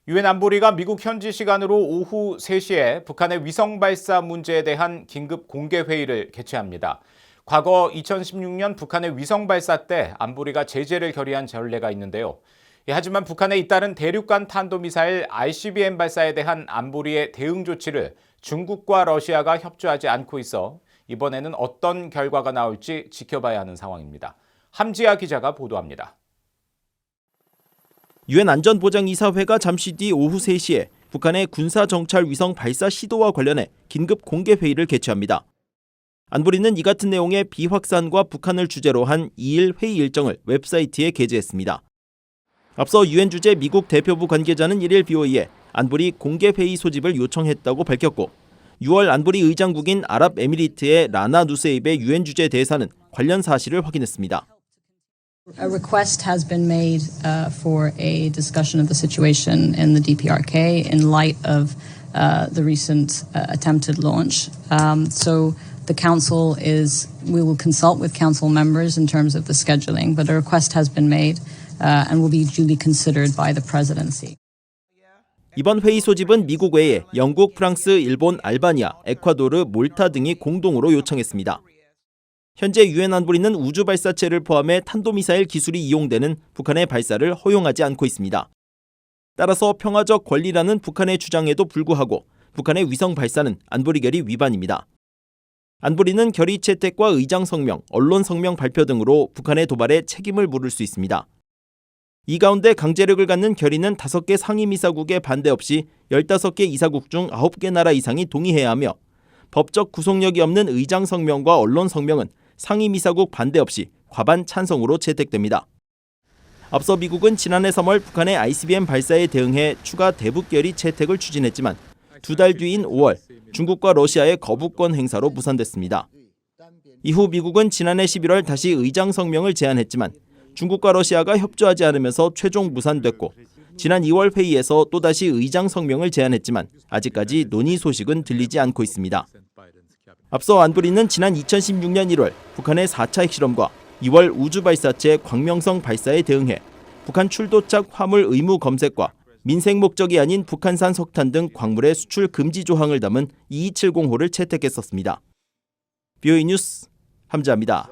유엔 안보리가 미국 현지 시간으로 오후 3시에 북한의 위성 발사 문제에 대한 긴급 공개 회의를 개최합니다. 과거 2016년 북한의 위성 발사 때 안보리가 제재를 결의한 전례가 있는데요. 하지만 북한에 잇따른 대륙간 탄도미사일 ICBM 발사에 대한 안보리의 대응 조치를 중국과 러시아가 협조하지 않고 있어 이번에는 어떤 결과가 나올지 지켜봐야 하는 상황입니다. 함지아 기자가 보도합니다. 유엔 안전보장이사회가 잠시 뒤 오후 3시에 북한의 군사정찰 위성 발사 시도와 관련해 긴급 공개 회의를 개최합니다. 안보리는 이 같은 내용의 비확산과 북한을 주제로 한 2일 회의 일정을 웹사이트에 게재했습니다. 앞서 유엔 주재 미국 대표부 관계자는 1일 BOE에 안보리 공개 회의 소집을 요청했다고 밝혔고 6월 안보리 의장국인 아랍에미리트의 라나 누세입의 유엔 주재 대사는 관련 사실을 확인했습니다. A request has been made for a discussion of the situation in the DPRK in light of the recent attempted launch. So the council we will consult with council members in terms of the scheduling, but a request has been made and will be duly considered by the presidency. 이번 회의 소집은 미국 외에 영국, 프랑스, 일본, 알바니아, 에콰도르, 몰타 등이 공동으로 요청했습니다. 현재 유엔 안보리는 우주 발사체를 포함해 탄도미사일 기술이 이용되는 북한의 발사를 허용하지 않고 있습니다. 따라서 평화적 권리라는 북한의 주장에도 불구하고 북한의 위성 발사는 안보리 결의 위반입니다. 안보리는 결의 채택과 의장 성명, 언론 성명 발표 등으로 북한의 도발에 책임을 물을 수 있습니다. 이 가운데 강제력을 갖는 결의는 5개 상임이사국의 반대 없이 15개 이사국 중 9개 나라 이상이 동의해야 하며 법적 구속력이 없는 의장 성명과 언론 성명은 상임이사국 반대 없이 과반 찬성으로 채택됩니다. 앞서 미국은 지난해 3월 북한의 ICBM 발사에 대응해 추가 대북 결의 채택을 추진했지만 2달 뒤인 5월 중국과 러시아의 거부권 행사로 무산됐습니다. 이후 미국은 지난해 11월 다시 의장 성명을 제안했지만 중국과 러시아가 협조하지 않으면서 최종 무산됐고 지난 2월 회의에서 또다시 의장 성명을 제안했지만 아직까지 논의 소식은 들리지 않고 있습니다. 앞서 안보리는 지난 2016년 1월 북한의 4차 핵실험과 2월 우주 발사체 광명성 발사에 대응해 북한 출도착 화물 의무 검색과 민생 목적이 아닌 북한산 석탄 등 광물의 수출 금지 조항을 담은 2270호를 채택했었습니다. BOE 뉴스 함지아입니다.